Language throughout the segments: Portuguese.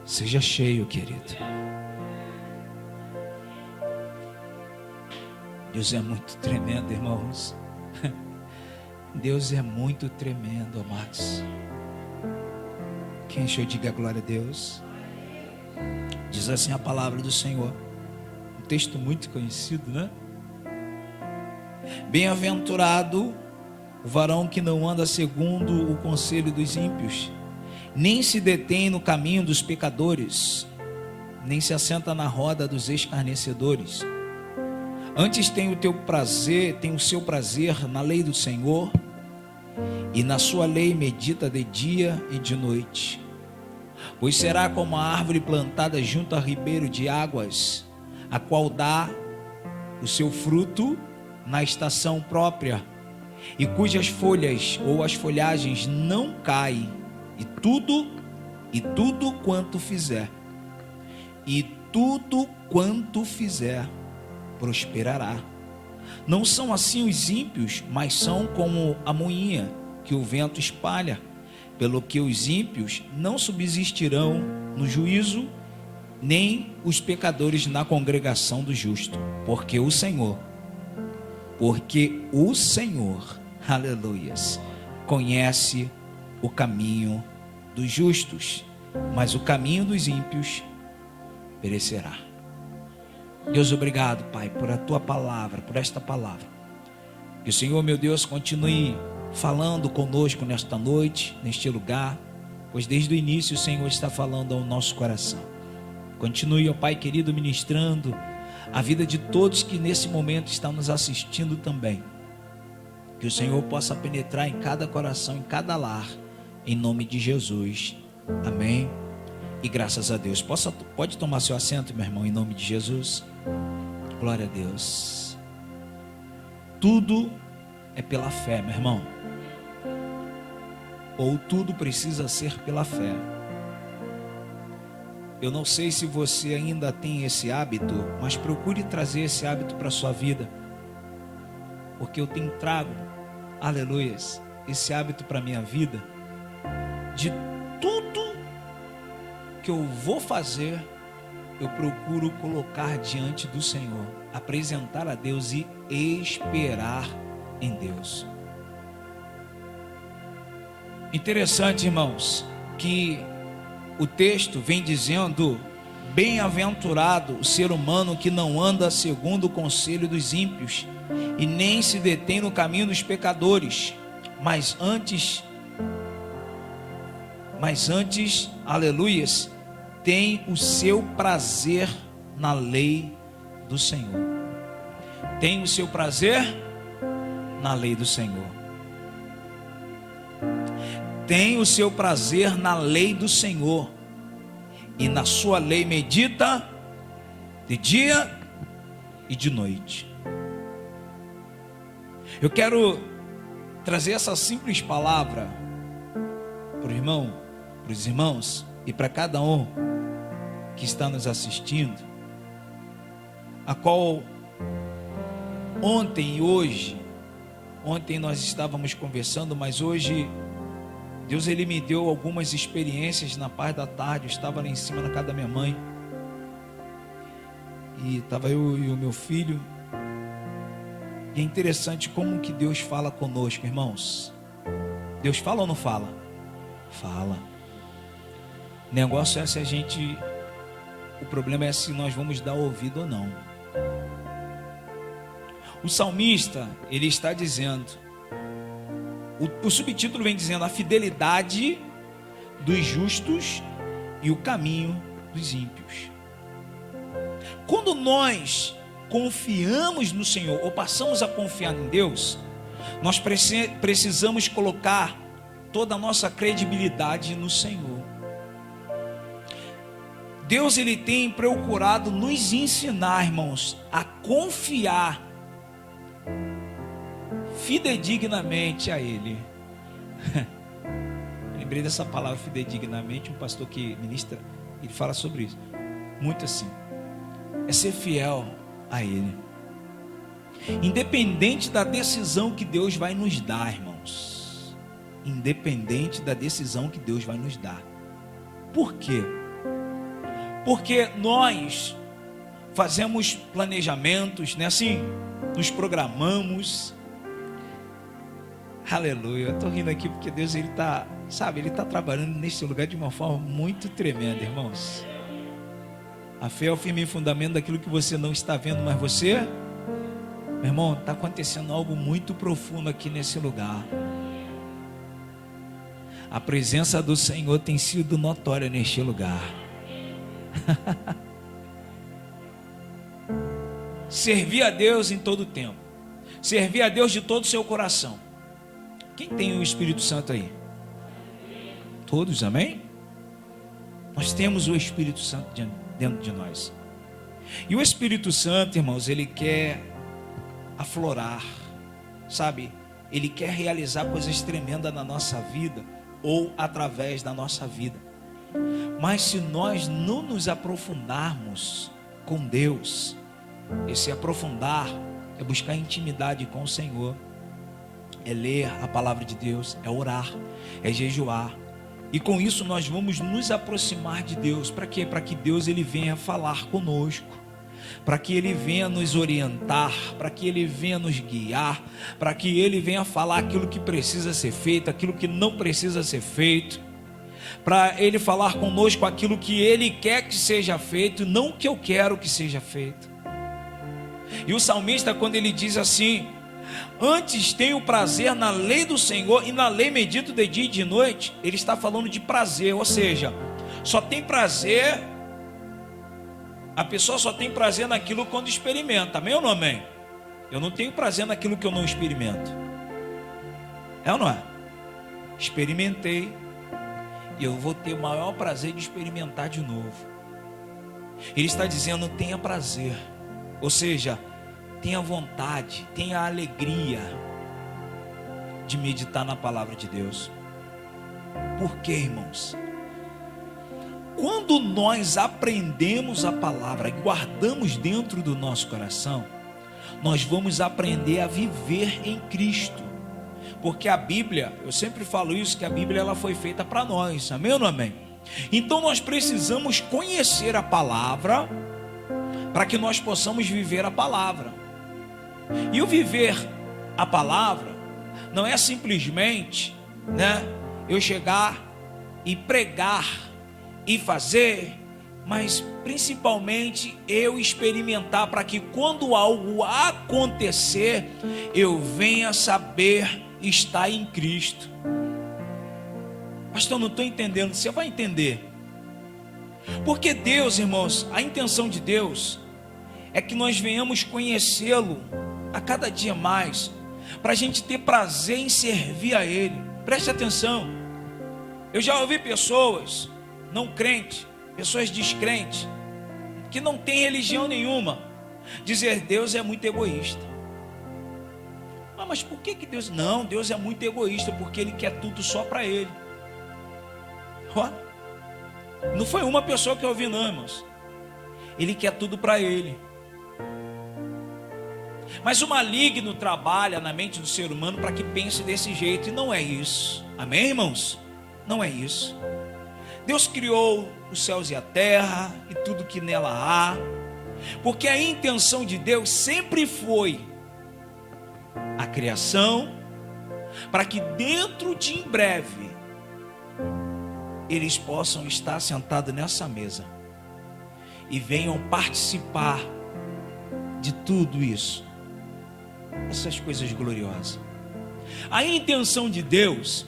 Seja cheio, querido. Deus é muito tremendo, irmãos. Deus é muito tremendo, amados. Quem achou, diga glória a Deus. Diz assim a palavra do Senhor. Um texto muito conhecido, né? Bem-aventurado o varão que não anda segundo o conselho dos ímpios, nem se detém no caminho dos pecadores, nem se assenta na roda dos escarnecedores. Antes tem o seu prazer na lei do Senhor, e na sua lei medita de dia e de noite. Pois será como a árvore plantada junto a ribeiro de águas, a qual dá o seu fruto na estação própria, e cujas folhas ou as folhagens não caem, e tudo quanto fizer prosperará. Não são assim os ímpios, mas são como a moinha que o vento espalha. Pelo que os ímpios não subsistirão no juízo, nem os pecadores na congregação do justo. Porque o Senhor, aleluias, conhece o caminho dos justos, mas o caminho dos ímpios perecerá. Deus, obrigado, Pai, por a tua palavra, por esta palavra. Que o Senhor, meu Deus, continue falando conosco nesta noite, neste lugar, pois desde o início o Senhor está falando ao nosso coração. Continue, ó Pai querido, ministrando a vida de todos que nesse momento estão nos assistindo também. Que o Senhor possa penetrar em cada coração, em cada lar, em nome de Jesus. Amém. E graças a Deus. Pode tomar seu assento, meu irmão, em nome de Jesus. Glória a Deus. Tudo é pela fé, meu irmão. Ou tudo precisa ser pela fé. Eu não sei se você ainda tem esse hábito, mas procure trazer esse hábito para a sua vida. Porque eu tenho trago, aleluias, esse hábito para a minha vida. De tudo que eu vou fazer, eu procuro colocar diante do Senhor, apresentar a Deus e esperar em Deus. Interessante, irmãos, que o texto vem dizendo: bem-aventurado o ser humano que não anda segundo o conselho dos ímpios, e nem se detém no caminho dos pecadores, mas antes, aleluias, tem o seu prazer na lei do Senhor. Tem o seu prazer na lei do Senhor. Tem o seu prazer na lei do Senhor, e na sua lei medita de dia e de noite. Eu quero trazer essa simples palavra para o irmão, para os irmãos e para cada um que está nos assistindo, a qual ontem e hoje, ontem nós estávamos conversando, mas hoje Deus, Ele me deu algumas experiências na parte da tarde. Eu estava lá em cima na casa da minha mãe, e estava eu e o meu filho, e é interessante como que Deus fala conosco, irmãos. Deus fala ou não fala? Fala. O negócio é se a gente, o problema é se nós vamos dar ouvido ou não. O salmista, ele está dizendo, o subtítulo vem dizendo: a fidelidade dos justos e o caminho dos ímpios. Quando nós confiamos no Senhor, ou passamos a confiar em Deus, nós precisamos colocar toda a nossa credibilidade no Senhor. Deus, Ele tem procurado nos ensinar, irmãos, a confiar fidedignamente a Ele. Lembrei dessa palavra fidedignamente. Um pastor que ministra, ele fala sobre isso muito assim: é ser fiel a Ele, independente da decisão que Deus vai nos dar, irmãos. Independente da decisão que Deus vai nos dar. Por quê? Porque nós fazemos planejamentos, né? Assim, nos programamos. Aleluia. Eu estou rindo aqui porque Deus, Ele está, sabe, Ele está trabalhando nesse lugar de uma forma muito tremenda, irmãos. A fé é o firme fundamento daquilo que você não está vendo, mas você, meu irmão, está acontecendo algo muito profundo aqui nesse lugar. A presença do Senhor tem sido notória neste lugar. Servir a Deus em todo o tempo. Servir a Deus de todo o seu coração. Quem tem o Espírito Santo aí? Todos, amém? Nós temos o Espírito Santo dentro de nós. E o Espírito Santo, irmãos, ele quer aflorar, sabe? Ele quer realizar coisas tremendas na nossa vida, ou através da nossa vida. Mas se nós não nos aprofundarmos com Deus, esse aprofundar é buscar intimidade com o Senhor, é ler a palavra de Deus, é orar, é jejuar. E com isso nós vamos nos aproximar de Deus. Para quê? Para que Deus ele venha falar conosco, para que Ele venha nos orientar, para que Ele venha nos guiar, para que Ele venha falar aquilo que precisa ser feito, aquilo que não precisa ser feito, para Ele falar conosco aquilo que Ele quer que seja feito, não o que eu quero que seja feito. E o salmista, quando ele diz assim: antes tenho prazer na lei do Senhor, e na lei medito de dia e de noite, ele está falando de prazer, ou seja, só tem prazer, a pessoa só tem prazer naquilo quando experimenta, amém ou não amém? Eu não tenho prazer naquilo que eu não experimento, é ou não é? Experimentei, e eu vou ter o maior prazer de experimentar de novo. Ele está dizendo: tenha prazer, ou seja, tenha vontade, tenha alegria de meditar na palavra de Deus. Por quê, irmãos? Quando nós aprendemos a palavra e guardamos dentro do nosso coração, nós vamos aprender a viver em Cristo. Porque a Bíblia, eu sempre falo isso, que a Bíblia ela foi feita para nós, amém ou não amém? Então nós precisamos conhecer a palavra para que nós possamos viver a palavra. E o viver a palavra não é simplesmente, né, eu chegar e pregar e fazer, mas principalmente eu experimentar, para que quando algo acontecer, eu venha saber estar em Cristo. Pastor, eu não estou entendendo. Você vai entender. Porque Deus, irmãos, a intenção de Deus é que nós venhamos conhecê-lo a cada dia mais, para a gente ter prazer em servir a Ele. Preste atenção. Eu já ouvi pessoas não crentes, pessoas descrentes, que não têm religião nenhuma, dizer: Deus é muito egoísta. Mas por que Deus? Não, Deus é muito egoísta, porque Ele quer tudo só para Ele. Não foi uma pessoa que eu ouvi, não, irmãos. Ele quer tudo para Ele. Mas o maligno trabalha na mente do ser humano para que pense desse jeito, e não é isso. Amém, irmãos? Não é isso. Deus criou os céus e a terra e tudo que nela há, porque a intenção de Deus sempre foi a criação, para que dentro de em breve eles possam estar sentados nessa mesa e venham participar de tudo isso, essas coisas gloriosas. A intenção de Deus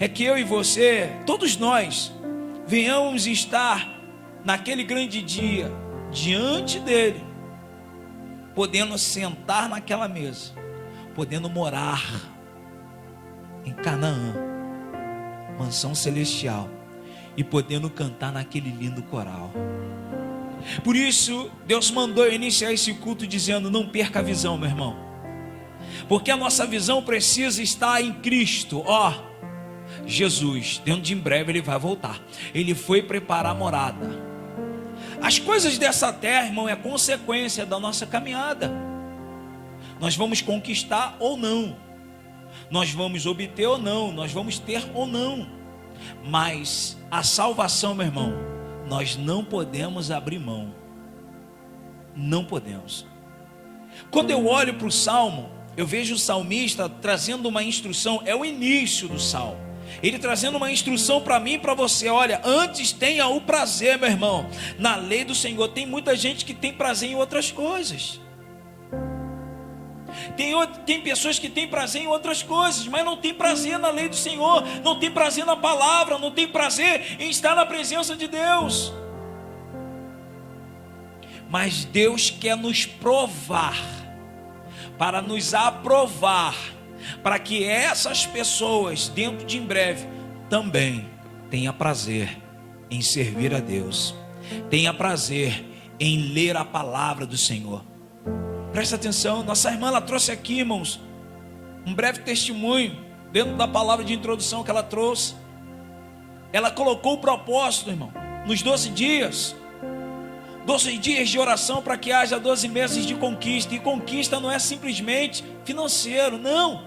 é que eu e você, todos nós, venhamos estar naquele grande dia diante dele, podendo sentar naquela mesa, podendo morar em Canaã, mansão celestial, e podendo cantar naquele lindo coral. Por isso Deus mandou eu iniciar esse culto dizendo: não perca a visão, meu irmão, porque a nossa visão precisa estar em Cristo. Jesus, dentro de em breve Ele vai voltar. Ele foi preparar a morada. As coisas dessa terra, irmão, é consequência da nossa caminhada. Nós vamos conquistar ou não, nós vamos obter ou não, nós vamos ter ou não, mas a salvação, meu irmão, nós não podemos abrir mão. Não podemos. Quando eu olho para o Salmo, eu vejo o salmista trazendo uma instrução, é o início do Salmo. Ele trazendo uma instrução para mim e para você. Olha, antes tenha o prazer, meu irmão, na lei do Senhor. Tem muita gente que tem prazer em outras coisas. Tem pessoas que têm prazer em outras coisas, mas não tem prazer na lei do Senhor, não tem prazer na palavra, não tem prazer em estar na presença de Deus. Mas Deus quer nos provar, para nos aprovar, para que essas pessoas, dentro de em breve, também tenha prazer em servir a Deus, tenha prazer em ler a palavra do Senhor. Presta atenção, nossa irmã, ela trouxe aqui, irmãos, um breve testemunho, dentro da palavra de introdução que ela trouxe. Ela colocou o propósito, irmão, nos 12 dias. 12 dias de oração para que haja 12 meses de conquista. E conquista não é simplesmente financeiro, não.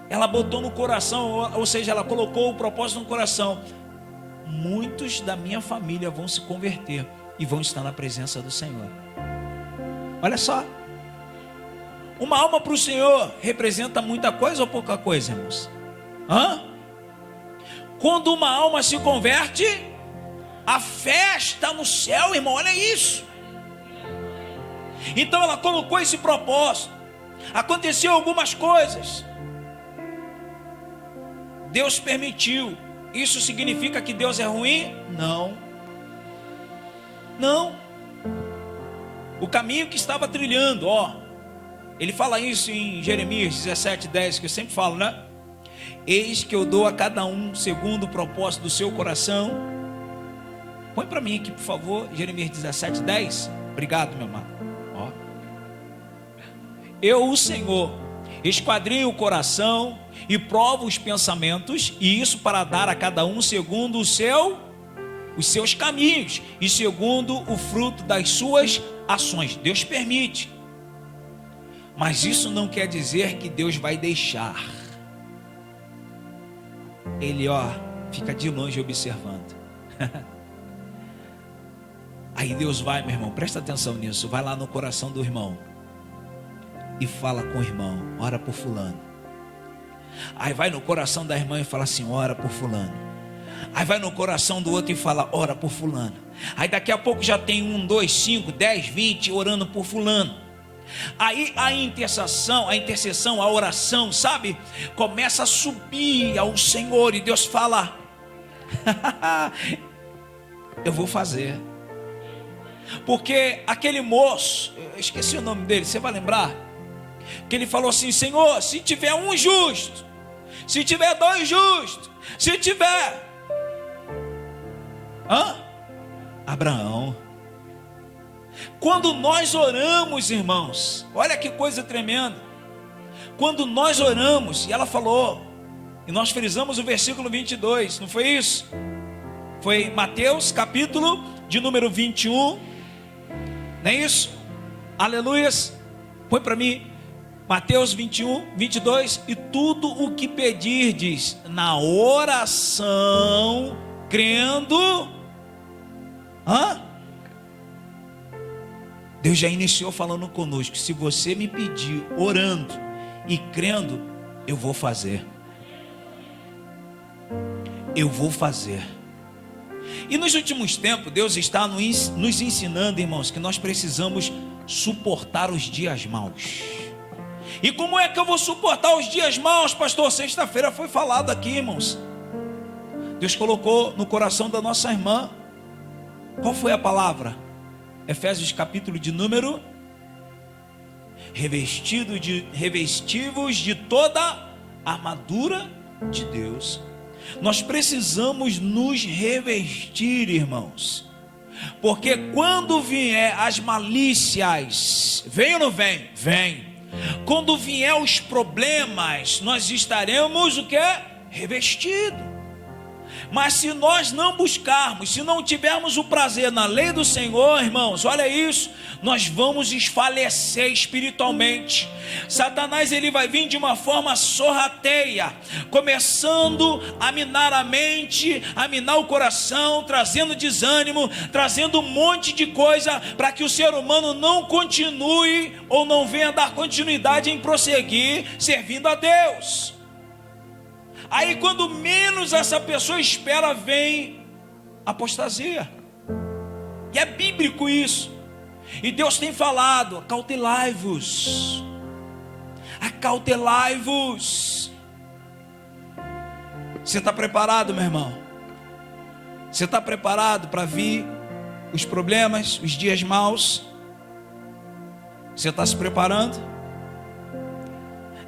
Ela botou no coração, ou seja, ela colocou o propósito no coração. Muitos da minha família vão se converter e vão estar na presença do Senhor. Olha só. Uma alma para o Senhor representa muita coisa ou pouca coisa, irmãos? Quando uma alma se converte, a festa no céu, irmão, olha isso. Então ela colocou esse propósito. Aconteceu algumas coisas, Deus permitiu. Isso significa que Deus é ruim? Não. Não. O caminho que estava trilhando, ele fala isso em Jeremias 17:10, que eu sempre falo, né? Eis que eu dou a cada um segundo o propósito do seu coração. Põe para mim aqui, por favor, Jeremias 17:10. Obrigado, meu amado. Eu, o Senhor, esquadrinho o coração e provo os pensamentos, e isso para dar a cada um segundo os seus caminhos e segundo o fruto das suas ações. Deus permite, mas isso não quer dizer que Deus vai deixar. Ele fica de longe observando. Aí Deus vai, meu irmão, presta atenção nisso, vai lá no coração do irmão e fala com o irmão, ora por fulano. Aí vai no coração da irmã e fala assim, ora por fulano. Aí vai no coração do outro e fala, ora por fulano. Aí daqui a pouco já tem 1, 2, 5, 10, 20 orando por fulano. Aí a intercessão, a oração, sabe? Começa a subir ao Senhor e Deus fala, eu vou fazer. Porque aquele moço, eu esqueci o nome dele, você vai lembrar? Que ele falou assim, Senhor, se tiver um justo, se tiver 2 justos, se tiver... Abraão. Quando nós oramos, irmãos, olha que coisa tremenda. Quando nós oramos, e ela falou, e nós frisamos o versículo 22, não foi isso? Foi Mateus capítulo de número 21, não é isso? Aleluias. Põe para mim Mateus 21, 22. E tudo o que pedirdes na oração, crendo, Deus já iniciou falando conosco. Se você me pedir orando e crendo, eu vou fazer. Eu vou fazer. E nos últimos tempos, Deus está nos ensinando, irmãos, que nós precisamos suportar os dias maus. E como é que eu vou suportar os dias maus, pastor? Sexta-feira foi falado aqui, irmãos. Deus colocou no coração da nossa irmã. Qual foi a palavra? Efésios capítulo de número... Revestivos de toda a armadura de Deus. Nós precisamos nos revestir, irmãos, porque quando vier as malícias, vem ou não vem? Vem. Quando vier os problemas, nós estaremos o quê? Revestido. Mas se nós não buscarmos, se não tivermos o prazer na lei do Senhor, irmãos, olha isso, nós vamos desfalecer espiritualmente. Satanás, ele vai vir de uma forma sorrateia, começando a minar a mente, a minar o coração, trazendo desânimo, trazendo um monte de coisa para que o ser humano não continue ou não venha dar continuidade em prosseguir servindo a Deus. Aí quando menos essa pessoa espera, vem apostasia. E é bíblico isso. E Deus tem falado: acautelai-vos. Acautelai-vos. Você está preparado, meu irmão? Você está preparado para vir os problemas, os dias maus? Você está se preparando?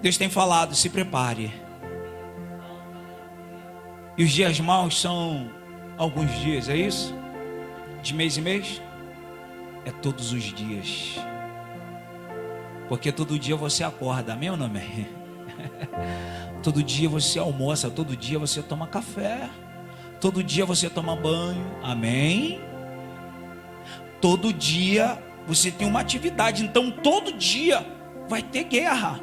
Deus tem falado: se prepare. E os dias maus são alguns dias, é isso? De mês em mês? É todos os dias. Porque todo dia você acorda, amém ou não amém? Todo dia você almoça, todo dia você toma café, todo dia você toma banho, amém? Todo dia você tem uma atividade, então todo dia vai ter guerra.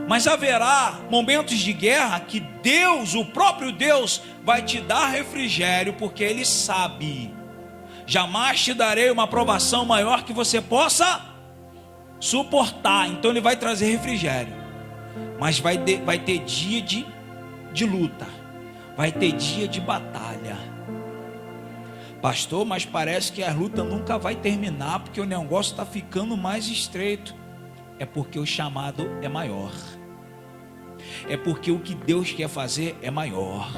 Mas haverá momentos de guerra que Deus, o próprio Deus, vai te dar refrigério, porque Ele sabe: jamais te darei uma provação maior que você possa suportar. Então Ele vai trazer refrigério. Mas vai ter dia de luta, vai ter dia de batalha. Pastor, mas parece que a luta nunca vai terminar, porque o negócio está ficando mais estreito. É porque o chamado é maior. É porque o que Deus quer fazer é maior.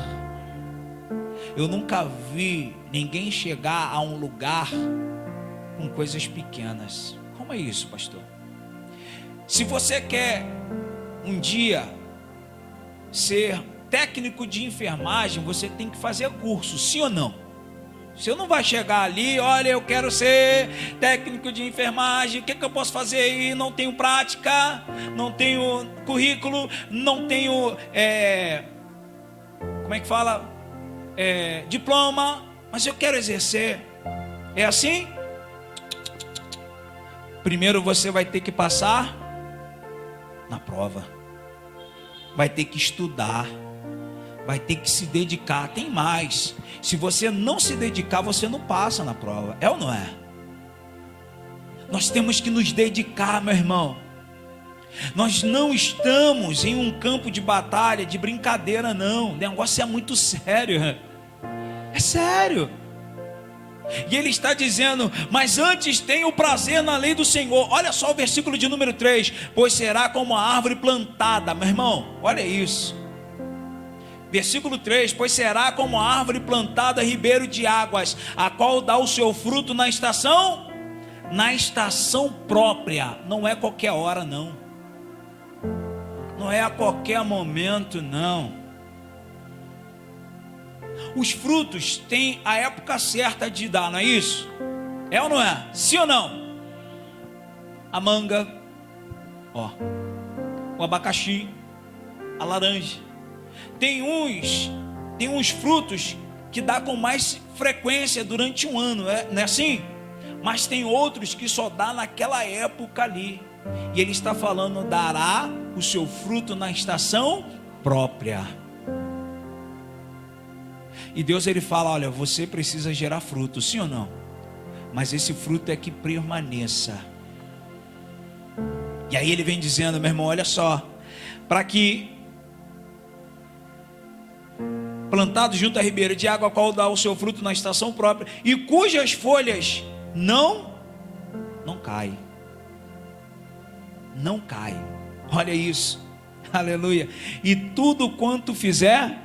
Eu nunca vi ninguém chegar a um lugar com coisas pequenas. Como é isso, pastor? Se você quer um dia ser técnico de enfermagem, você tem que fazer curso, sim ou não? Você não vai chegar ali: olha, eu quero ser técnico de enfermagem, o que eu posso fazer aí? Não tenho prática, não tenho currículo, não tenho, como é que fala? Diploma, mas eu quero exercer. É assim? Primeiro você vai ter que passar na prova, vai ter que estudar, vai ter que se dedicar. Tem mais: se você não se dedicar, você não passa na prova. É ou não é? Nós temos que nos dedicar, meu irmão. Nós não estamos em um campo de batalha, de brincadeira, não. O negócio é muito sério. É sério. E ele está dizendo: mas antes tenha o prazer na lei do Senhor. Olha só o versículo de número 3: pois será como a árvore plantada. Meu irmão, olha isso. Versículo 3: pois será como a árvore plantada a ribeiro de águas, a qual dá o seu fruto na estação própria. Não é qualquer hora, não. Não é a qualquer momento, não. Os frutos têm a época certa de dar, não é isso? É ou não é? Sim ou não? A manga, o abacaxi, a laranja. Tem uns frutos que dá com mais frequência durante um ano, não é assim? Mas tem outros que só dá naquela época ali. E ele está falando: dará o seu fruto na estação própria. E Deus, ele fala: olha, você precisa gerar fruto, sim ou não? Mas esse fruto é que permaneça. E aí ele vem dizendo: meu irmão, olha só, para que plantado junto à ribeira de água, a qual dá o seu fruto na estação própria, e cujas folhas não caem. Não cai. Olha isso. Aleluia. E tudo quanto fizer,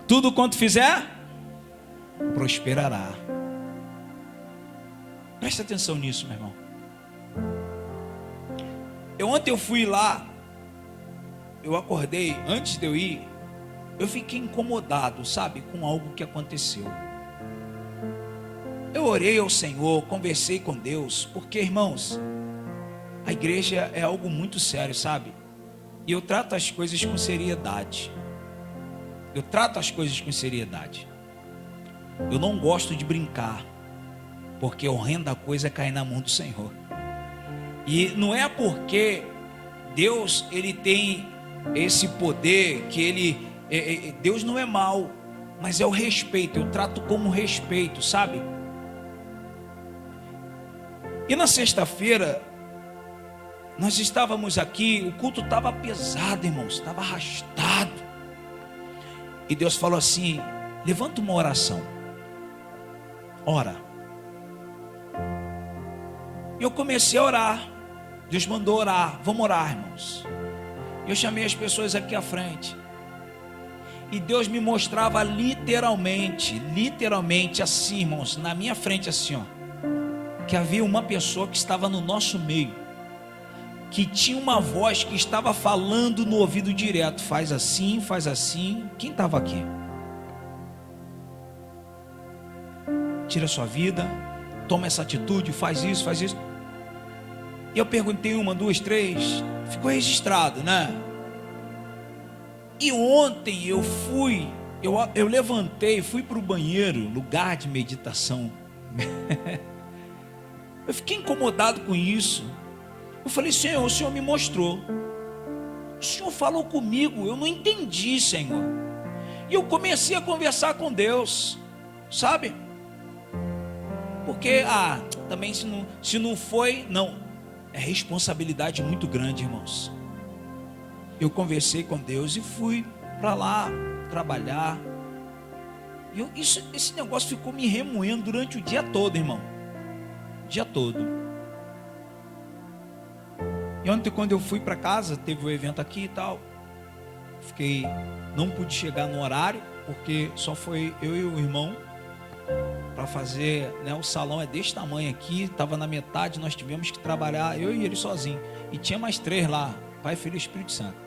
tudo quanto fizer, prosperará. Presta atenção nisso, meu irmão. Ontem eu fui lá, eu acordei, antes de eu ir, eu fiquei incomodado, sabe, com algo que aconteceu. Eu orei ao Senhor, conversei com Deus, porque, irmãos, a igreja é algo muito sério, sabe? E eu trato as coisas com seriedade. Eu trato as coisas com seriedade. Eu não gosto de brincar, porque horrenda coisa é cair na mão do Senhor. E não é porque Deus, ele tem esse poder, que ele, Deus não é mau, mas é o respeito. Eu trato como respeito, sabe? E na sexta-feira, nós estávamos aqui, o culto estava pesado, irmãos, estava arrastado. E Deus falou assim: levanta uma oração, ora. E eu comecei a orar. Deus mandou orar, vamos orar, irmãos. Eu chamei as pessoas aqui à frente. E Deus me mostrava literalmente assim, irmãos, na minha frente assim, ó, que havia uma pessoa que estava no nosso meio, que tinha uma voz que estava falando no ouvido direto: faz assim, faz assim. Quem estava aqui? Tira a sua vida, toma essa atitude, faz isso, faz isso. E eu perguntei 1, 2, 3, ficou registrado, né? E ontem eu levantei, fui para o banheiro, lugar de meditação. Eu fiquei incomodado com isso. Eu falei: Senhor, o Senhor me mostrou, o Senhor falou comigo, eu não entendi, Senhor. E eu comecei a conversar com Deus, sabe? Porque, também se não foi, não. É responsabilidade muito grande, irmãos. Eu conversei com Deus e fui para lá trabalhar. Esse negócio ficou me remoendo durante o dia todo, irmão. O dia todo. E ontem, quando eu fui para casa, teve um evento aqui e tal. Não pude chegar no horário, porque só foi eu e o irmão para fazer, né? O salão é desse tamanho aqui, estava na metade, nós tivemos que trabalhar, eu e ele sozinho. E tinha mais 3 lá, Pai, Filho e Espírito Santo.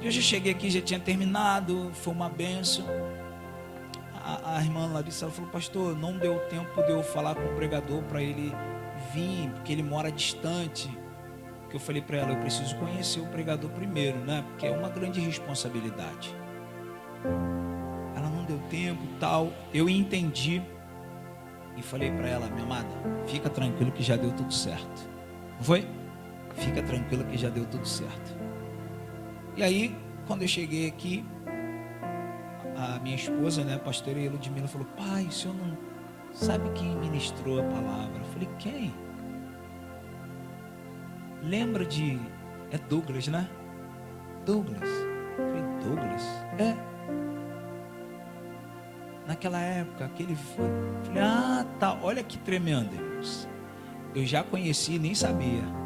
Eu já cheguei aqui, já tinha terminado, foi uma bênção. A irmã Larissa, ela falou: pastor, não deu tempo de eu falar com o pregador para ele vir, porque ele mora distante. Porque eu falei para ela: eu preciso conhecer o pregador primeiro, né? Porque é uma grande responsabilidade. Ela não deu tempo e tal. Eu entendi e falei para ela: minha amada, fica tranquilo que já deu tudo certo. Não foi? Fica tranquilo que já deu tudo certo. E aí, quando eu cheguei aqui, a minha esposa, né, a pastora Ludmila, falou: pai, o senhor não sabe quem ministrou a palavra? Eu falei: quem? Lembra de... É Douglas, né? Douglas. Eu falei: Douglas? É. Naquela época que ele foi. Eu falei: tá, olha que tremendo, irmãos. Eu já conheci, nem sabia.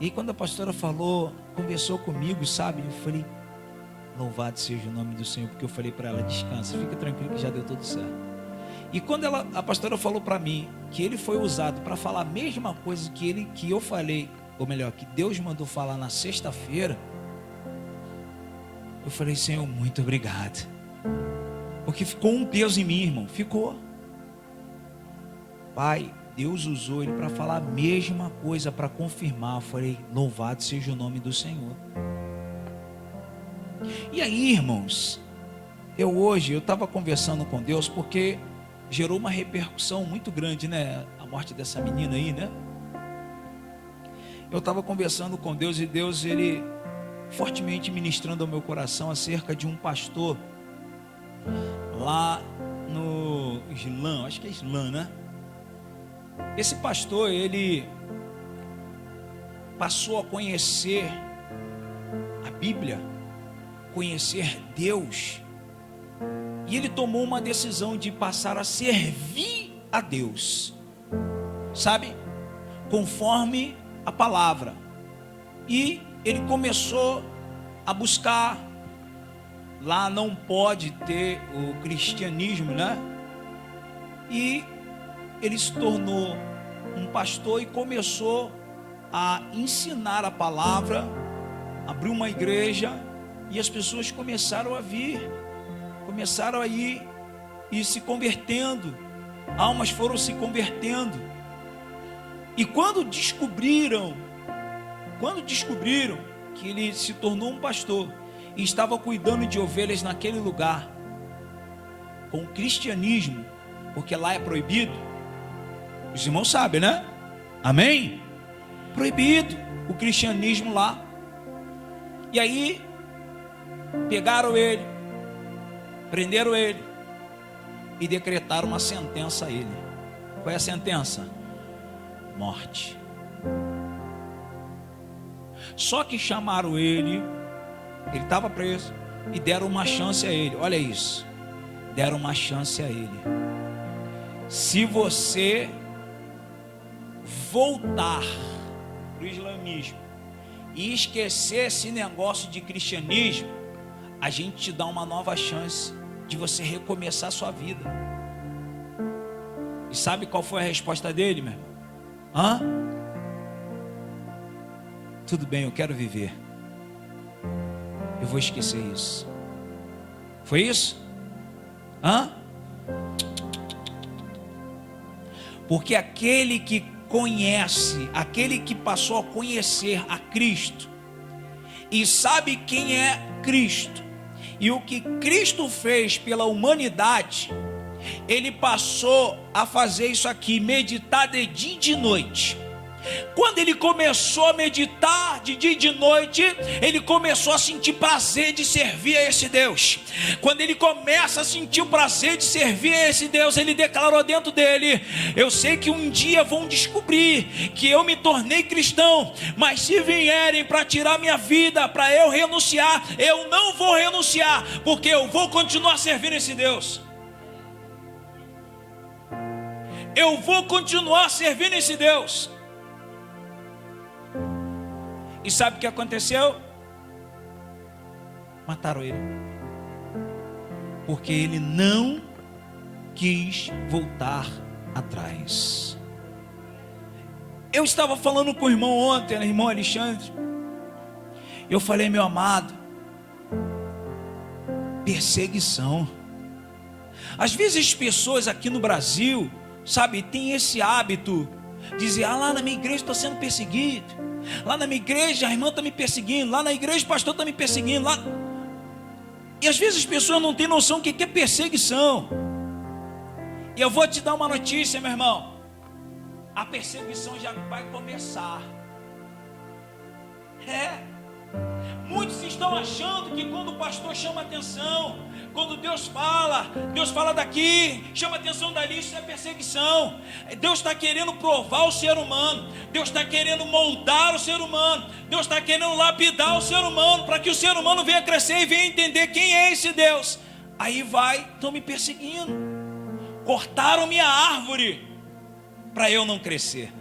E aí, quando a pastora falou, conversou comigo, sabe? Eu falei: louvado seja o nome do Senhor, porque eu falei para ela: descansa, fica tranquilo que já deu tudo certo. E quando a pastora falou para mim que ele foi usado para falar a mesma coisa que eu falei, ou melhor, que Deus mandou falar na sexta-feira, eu falei: Senhor, muito obrigado. Porque ficou um peso em mim, irmão, ficou. Pai, Deus usou ele para falar a mesma coisa, para confirmar. Eu falei: louvado seja o nome do Senhor. E aí, irmãos, eu estava conversando com Deus, porque gerou uma repercussão muito grande, né? A morte dessa menina aí, né? Eu estava conversando com Deus e Deus, ele fortemente ministrando ao meu coração acerca de um pastor lá no Islã, acho que é Islã, né? Esse pastor, ele passou a conhecer a Bíblia, conhecer Deus, e ele tomou uma decisão de passar a servir a Deus, sabe? Conforme a palavra. E ele começou a buscar. Lá não pode ter o cristianismo, né? E ele se tornou um pastor e começou a ensinar a palavra, abriu uma igreja, e as pessoas começaram a vir, começaram a ir e se convertendo, almas foram se convertendo. E quando descobriram que ele se tornou um pastor e estava cuidando de ovelhas naquele lugar, com o cristianismo, porque lá é proibido. Os irmãos sabem, né? Amém? Proibido o cristianismo lá. E aí pegaram ele, prenderam ele e decretaram uma sentença a ele. Qual é a sentença? Morte. Só que chamaram ele estava preso, e deram uma chance a ele. Olha isso, deram uma chance a ele. Se você voltar para o islamismo e esquecer esse negócio de cristianismo, a gente te dá uma nova chance de você recomeçar a sua vida. E sabe qual foi a resposta dele, meu irmão? Tudo bem, eu quero viver. Eu vou esquecer isso. Foi isso? Porque aquele que conhece, aquele que passou a conhecer a Cristo e sabe quem é Cristo e o que Cristo fez pela humanidade, ele passou a fazer isso aqui, meditar de dia e de noite. Quando ele começou a meditar de dia e de noite, ele começou a sentir prazer de servir a esse Deus. Quando ele começa a sentir o prazer de servir a esse Deus, ele declarou dentro dele: eu sei que um dia vão descobrir que eu me tornei cristão, mas se vierem para tirar minha vida, para eu renunciar, eu não vou renunciar, porque eu vou continuar servindo esse Deus. Eu vou continuar servindo esse Deus. E sabe o que aconteceu? Mataram ele, porque ele não quis voltar atrás. Eu estava falando com o irmão ontem, o irmão Alexandre. Eu falei: meu amado, perseguição. Às vezes as pessoas aqui no Brasil, sabe, tem esse hábito de dizer: lá na minha igreja estou sendo perseguido, lá na minha igreja a irmã está me perseguindo, lá na igreja o pastor está me perseguindo, lá... E às vezes as pessoas não têm noção do que é perseguição. E eu vou te dar uma notícia, meu irmão: a perseguição já vai começar. Muitos estão achando que quando o pastor chama atenção, quando Deus fala daqui, chama atenção dali, isso é perseguição. Deus está querendo provar o ser humano, Deus está querendo moldar o ser humano, Deus está querendo lapidar o ser humano, para que o ser humano venha crescer e venha entender quem é esse Deus. Aí estão me perseguindo, cortaram minha árvore para eu não crescer.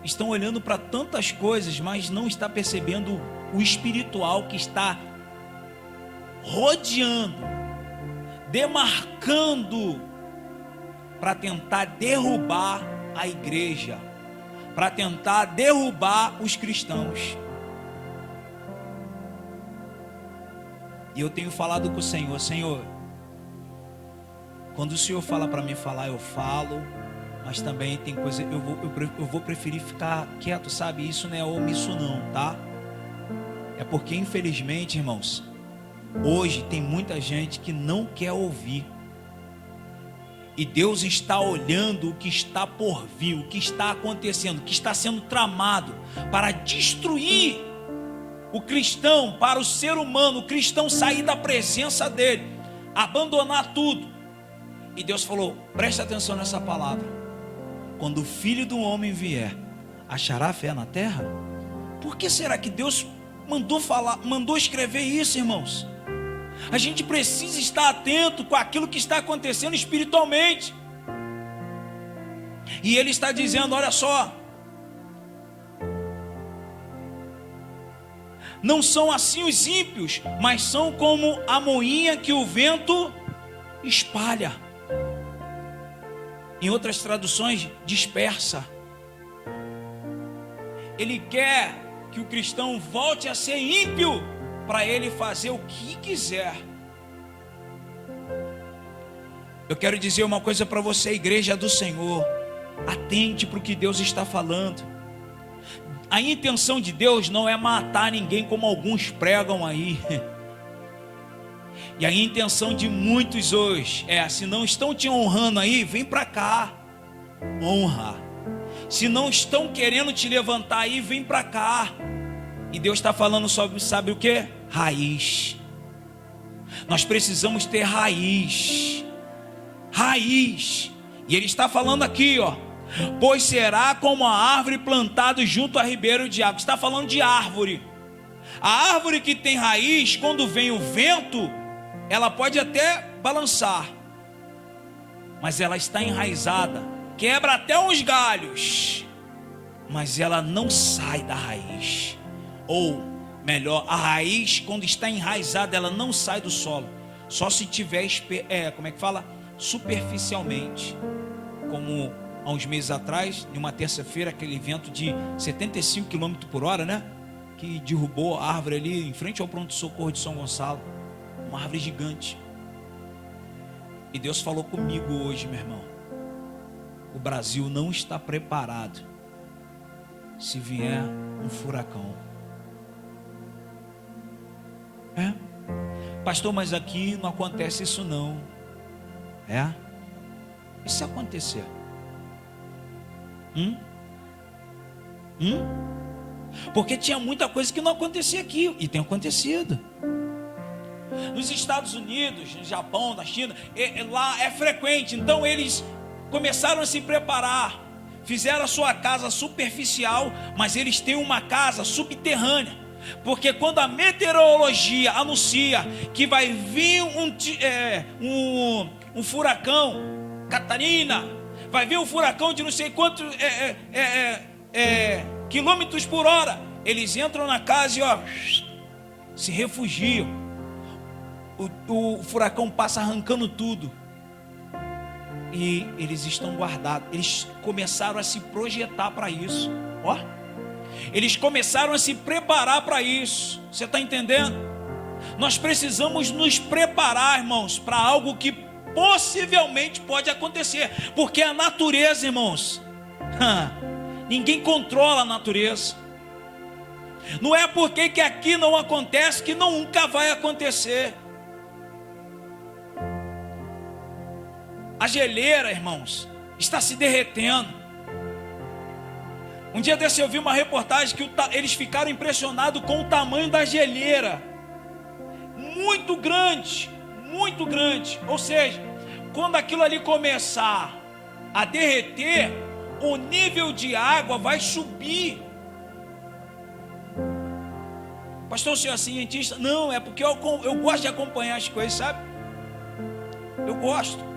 estão olhando para tantas coisas, mas não está percebendo o espiritual que está rodeando, demarcando, para tentar derrubar a igreja, para tentar derrubar os cristãos. E eu tenho falado com o Senhor: Senhor, quando o Senhor fala para mim falar, eu falo, mas também tem coisa, eu vou preferir ficar quieto, sabe? Isso não é omisso não, tá? É porque infelizmente, irmãos, hoje tem muita gente que não quer ouvir. E Deus está olhando o que está por vir, o que está acontecendo, o que está sendo tramado para destruir o cristão, para o ser humano, o cristão sair da presença dele, abandonar tudo. E Deus falou: preste atenção nessa palavra: quando o Filho do Homem vier, achará fé na terra? Por que será que Deus mandou escrever isso, irmãos? A gente precisa estar atento com aquilo que está acontecendo espiritualmente. E Ele está dizendo: olha só, não são assim os ímpios, mas são como a moinha que o vento espalha. Em outras traduções, dispersa. Ele quer que o cristão volte a ser ímpio, para ele fazer o que quiser. Eu quero dizer uma coisa para você, igreja do Senhor: atente para o que Deus está falando. A intenção de Deus não é matar ninguém, como alguns pregam aí. E a intenção de muitos hoje é: se não estão te honrando aí, vem para cá, honra. Se não estão querendo te levantar aí, vem para cá. E Deus está falando sobre, sabe o que? Raiz. Nós precisamos ter raiz. Raiz. E Ele está falando aqui, ó: pois será como a árvore plantada junto a ribeiro de água. Está falando de árvore. A árvore que tem raiz, quando vem o vento, ela pode até balançar, mas ela está enraizada, quebra até uns galhos, mas ela não sai da raiz. Ou melhor, a raiz, quando está enraizada, ela não sai do solo, só se tiver, superficialmente. Como há uns meses atrás, em uma terça-feira, aquele vento de 75 km por hora, né? Que derrubou a árvore ali em frente ao pronto-socorro de São Gonçalo. Uma árvore gigante. E Deus falou comigo hoje, meu irmão: o Brasil não está preparado se vier um furacão. Pastor, mas aqui não acontece isso não. E se acontecer? Porque tinha muita coisa que não acontecia aqui, e tem acontecido. Nos Estados Unidos, no Japão, na China, lá é frequente. Então eles começaram a se preparar, fizeram a sua casa superficial, mas eles têm uma casa subterrânea. Porque quando a meteorologia anuncia que vai vir um furacão, Catarina, vai vir um furacão de não sei quantos quilômetros por hora, eles entram na casa e se refugiam. O furacão passa arrancando tudo, e eles estão guardados. Eles começaram a se projetar para isso. Eles começaram a se preparar para isso. Você está entendendo? Nós precisamos nos preparar, irmãos, para algo que possivelmente pode acontecer. Porque a natureza, irmãos, ninguém controla a natureza. Não é porque que aqui não acontece que nunca vai acontecer. A geleira, irmãos, está se derretendo. Um dia desse eu vi uma reportagem que eles ficaram impressionados com o tamanho da geleira. Muito grande, muito grande. Ou seja, quando aquilo ali começar a derreter, o nível de água vai subir. Pastor, o senhor é cientista? Não, é porque eu gosto de acompanhar as coisas, sabe? Eu gosto.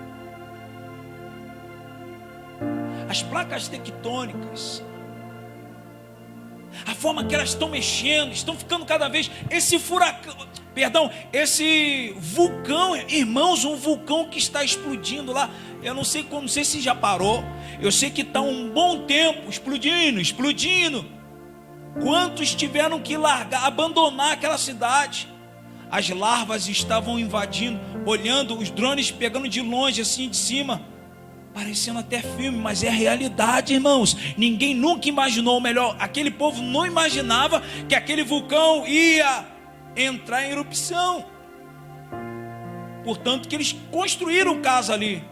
As placas tectônicas, a forma que elas estão mexendo, estão ficando cada vez, esse vulcão, irmãos, um vulcão que está explodindo lá, eu não sei se já parou, eu sei que está um bom tempo explodindo, quantos tiveram que abandonar aquela cidade, as larvas estavam invadindo, olhando, os drones pegando de longe, assim, de cima, parecendo até filme, mas é a realidade, irmãos. Ninguém nunca imaginou, melhor, aquele povo não imaginava que aquele vulcão ia entrar em erupção. Portanto, que eles construíram casa ali.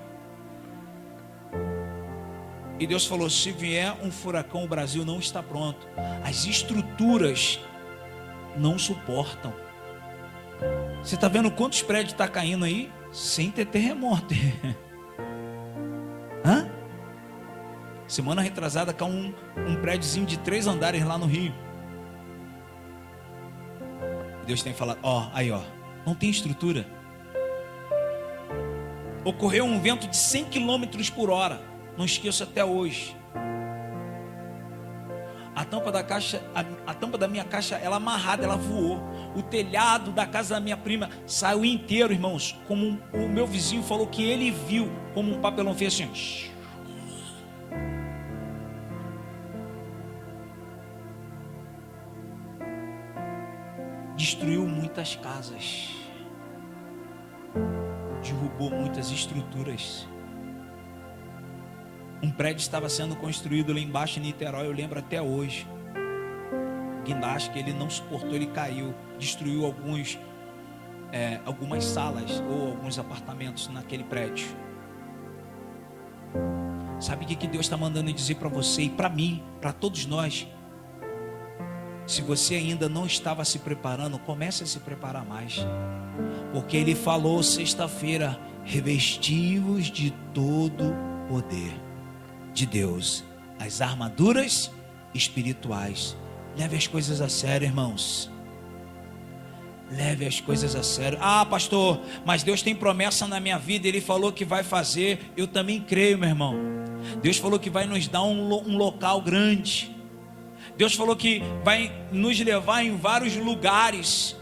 E Deus falou: se vier um furacão, o Brasil não está pronto. As estruturas não suportam. Você está vendo quantos prédios estão caindo aí sem ter terremoto? Hã? Semana retrasada caiu um prédiozinho de 3 andares lá no Rio. Deus tem falado: não tem estrutura. Ocorreu um vento de 100 km por hora. Não esqueço até hoje. A tampa da minha caixa, ela amarrada, ela voou. O telhado da casa da minha prima saiu inteiro, irmãos. Como o meu vizinho falou que ele viu, como um papelão fez assim. Destruiu muitas casas, derrubou muitas estruturas. Um prédio estava sendo construído lá embaixo em Niterói, eu lembro até hoje. O guindaste que ele não suportou, ele caiu, destruiu algumas salas ou alguns apartamentos naquele prédio. Sabe o que Deus está mandando dizer para você e para mim, para todos nós? Se você ainda não estava se preparando, comece a se preparar mais. Porque Ele falou sexta-feira: revesti-vos de todo poder de Deus, as armaduras espirituais. Leve as coisas a sério, irmãos. Leve as coisas a sério. Ah, pastor, mas Deus tem promessa na minha vida, Ele falou que vai fazer. Eu também creio, meu irmão. Deus falou que vai nos dar um local grande. Deus falou que vai nos levar em vários lugares.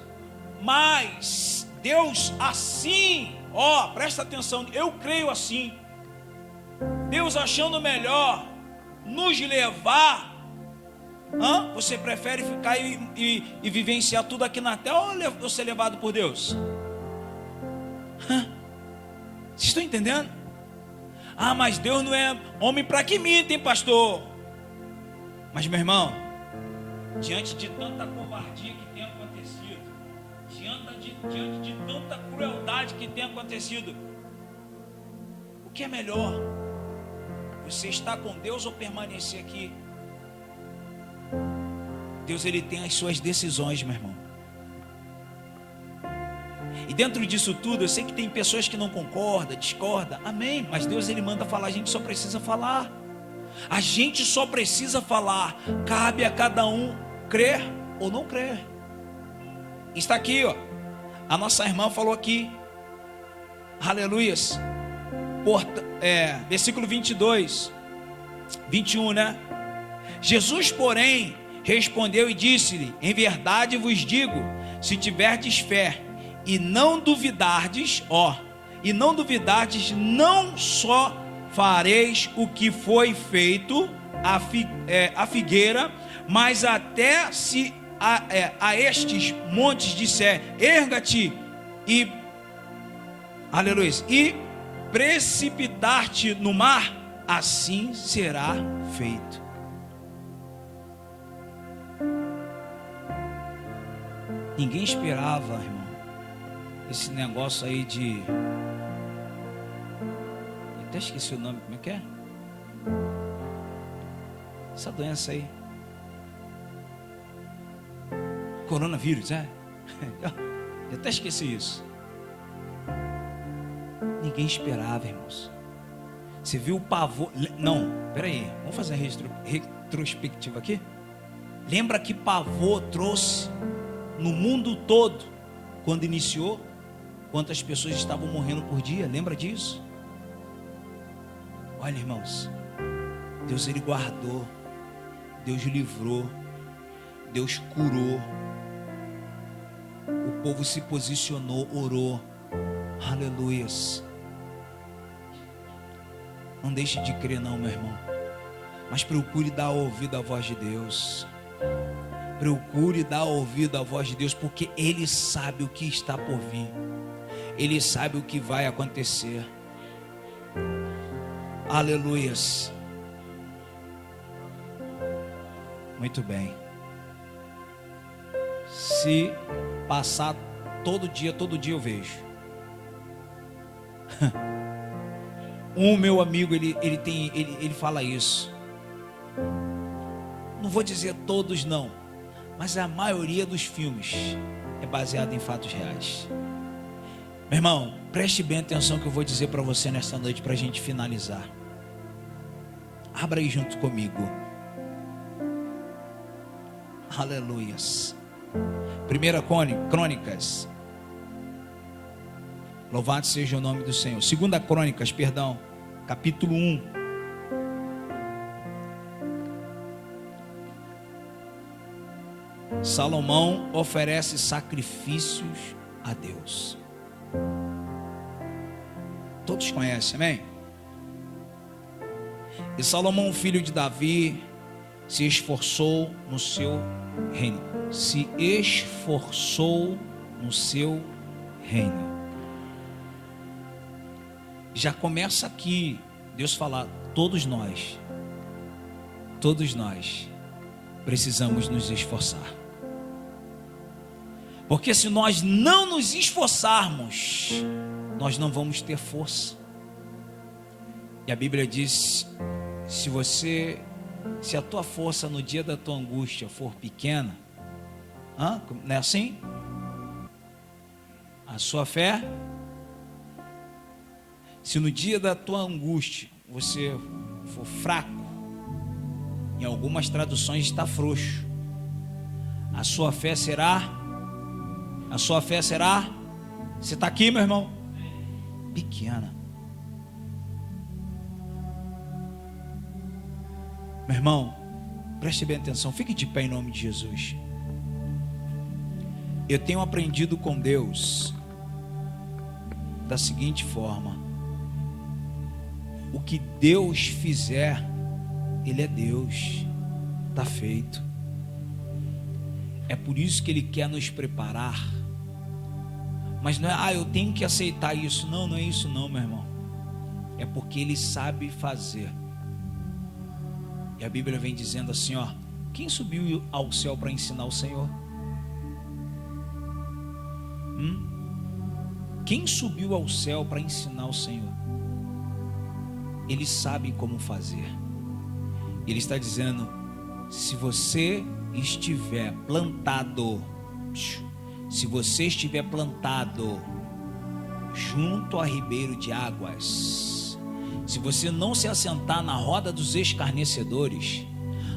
Mas Deus assim, presta atenção, eu creio assim. Deus achando melhor nos levar. Você prefere ficar e vivenciar tudo aqui na terra ou ser levado por Deus? Vocês estão entendendo? Mas Deus não é homem para que minta, hein, pastor? Mas, meu irmão, diante de tanta covardia que tem acontecido, diante de tanta crueldade que tem acontecido, o que é melhor? Você está com Deus ou permanecer aqui? Deus, Ele tem as suas decisões, meu irmão. E dentro disso tudo, eu sei que tem pessoas que não concordam, discordam, amém, mas Deus, Ele manda falar, a gente só precisa falar. A gente só precisa falar. Cabe a cada um crer ou não crer. Está aqui, a nossa irmã falou aqui, aleluias, versículo 22, 21, né? Jesus, porém, respondeu e disse-lhe: em verdade vos digo, se tiverdes fé e não duvidardes, não só fareis o que foi feito a figueira, mas até se a estes montes disser: erga-te e precipitar-te no mar, assim será feito. Ninguém esperava, irmão, esse negócio aí de... até esqueci o nome, como é que é? Essa doença aí, coronavírus, Eu até esqueci isso. Ninguém esperava, irmãos. Você viu o pavor? Não, peraí, vamos fazer uma retrospectiva aqui. Lembra que pavor trouxe no mundo todo quando iniciou? Quantas pessoas estavam morrendo por dia? Lembra disso? Olha, irmãos, Deus, Ele guardou, Deus livrou. Deus curou. O povo se posicionou, orou. Aleluias. Não deixe de crer não, meu irmão. Mas procure dar ouvido à voz de Deus. Procure dar ouvido à voz de Deus, porque Ele sabe o que está por vir. Ele sabe o que vai acontecer. Aleluias. Muito bem. Se passar todo dia eu vejo. Meu amigo, ele fala isso. Não vou dizer todos não, mas a maioria dos filmes é baseada em fatos reais. Meu irmão, preste bem atenção que eu vou dizer para você nesta noite, para a gente finalizar. Abra aí junto comigo. Aleluias. 1 Crônicas. Louvado seja o nome do Senhor. 2 Crônicas, perdão, capítulo 1. Salomão oferece sacrifícios a Deus. Todos conhecem, amém? E Salomão, filho de Davi, se esforçou no seu reino. Se esforçou no seu reino. Já começa aqui, Deus falar, todos nós precisamos nos esforçar. Porque se nós não nos esforçarmos, nós não vamos ter força. E a Bíblia diz, se a tua força no dia da tua angústia for pequena, não é assim? A sua fé, se no dia da tua angústia você for fraco, em algumas traduções está frouxo, a sua fé será, você está aqui, meu irmão? Pequena. Meu irmão, preste bem atenção, fique de pé em nome de Jesus. Eu tenho aprendido com Deus da seguinte forma: o que Deus fizer, Ele é Deus, está feito. É por isso que Ele quer nos preparar. Mas não é, eu tenho que aceitar isso. Não é isso não, meu irmão. É porque Ele sabe fazer. E a Bíblia vem dizendo assim, quem subiu ao céu para ensinar o Senhor? Quem subiu ao céu para ensinar o Senhor? Ele sabe como fazer. Ele está dizendo, se você estiver plantado, junto a ribeiro de águas, se você não se assentar na roda dos escarnecedores,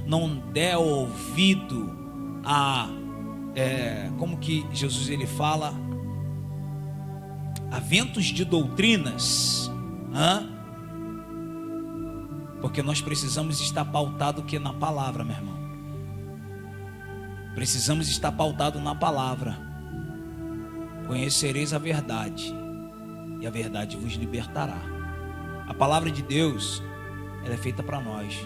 não der ouvido a, como que Jesus ele fala, a ventos de doutrinas, porque nós precisamos estar pautado que na palavra, meu irmão. Precisamos estar pautado na palavra. Conhecereis a verdade, e a verdade vos libertará. A palavra de Deus, ela é feita para nós.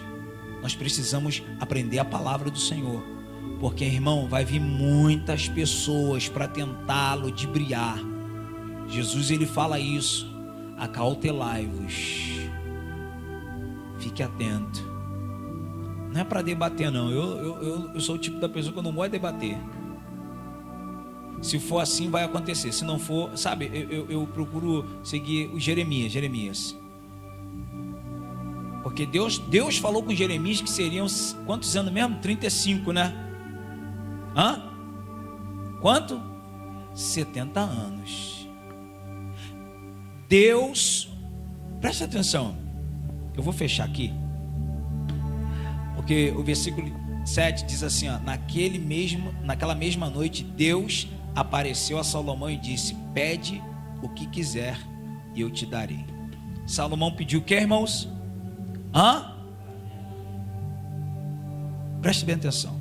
Nós precisamos aprender a palavra do Senhor, porque, irmão, vai vir muitas pessoas para tentar ludibriar. Jesus ele fala isso: acautelai-vos. Fique atento. Não é para debater não. Eu sou o tipo da pessoa que eu não gosto de debater. Se for assim vai acontecer. Se não for, sabe, eu procuro seguir o Jeremias. Porque Deus falou com Jeremias que seriam quantos anos mesmo? 35, né? Quanto? 70 anos. Deus, presta atenção. Eu vou fechar aqui, porque o versículo 7 diz assim, naquela mesma noite, Deus apareceu a Salomão e disse: pede o que quiser e eu te darei. Salomão pediu o que, irmãos? Preste bem atenção.